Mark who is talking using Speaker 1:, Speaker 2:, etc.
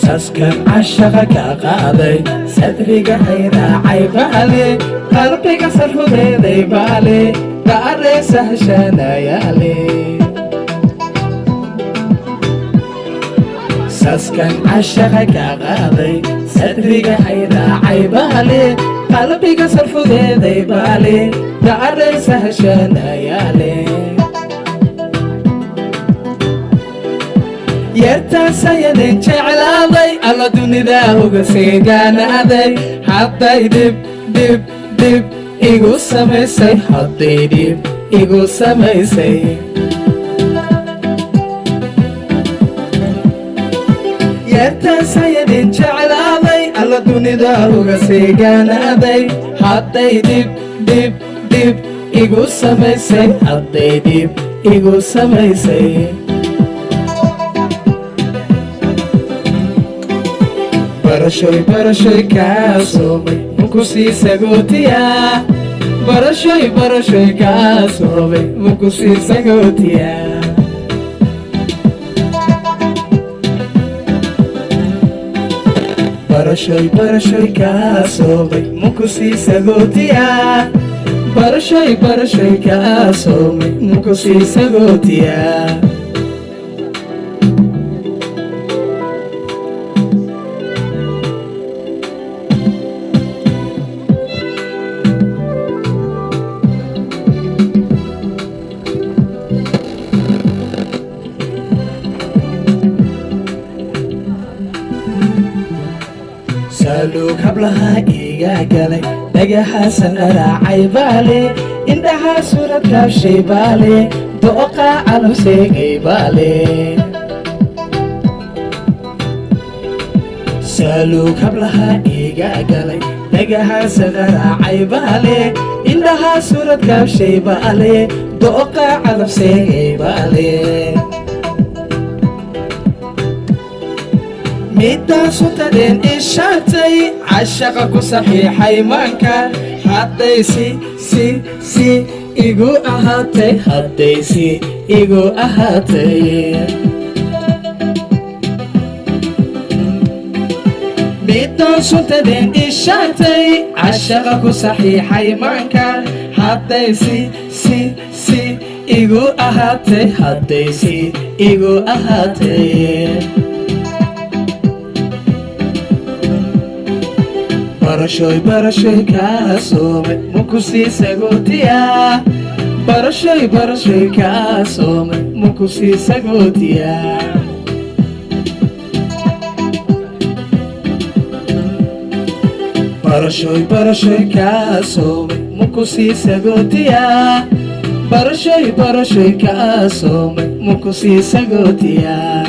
Speaker 1: ساسكن عشقك قاضي صدرك حيراعي بالي قلبك صرفدي بالي داري سهشان يالي ساسكن عشقك قاضي صدرك حيراعي بالي قلبك صرفدي بالي داري سهشان يالي yartaasayadeen jeclaaday alla dunidaa uga seegaanaaday hadday dib igu samaysay hadday dhib igu samaysay yartaasayadeen jeclaaday alla dunidaa uga seegaanaaday hadday dib igu samaysay hadday dhib igu samaysay barashoy kaasomay mukusii sagootiyaa barashoy kaasomay mukusii sagootiyaa barashoy kaasomay mukusii sagootiyaa barashoy kaasomay mukusii sagootiyaa سالوك hablaha iga galay dhagaxaasan qaraacay baale indhaha suurad kaabshay baale dooqa calabseegay baale saalوك hablaha iga galay dhagaxaasan qaraacay baale indhaha suurad kaabshay baale dooqa calabseegay baale midaasu tadeen ishaatay cashaqa ku saxiixay maanka hadday si igu ahaatay hadday si igu ahaatay midaasu tadeen ishaatay cashaqa ku saxiixay maanka hadday si igu ahaatay hadday si igu ahaatay barashoy kaasomay mukusii sagootiyaa barashoy kaasomay mukusii sagootiyaa barashoy kaasomay mukusii sagootiyaa barashoy kaasomay mukusii sagootiyaa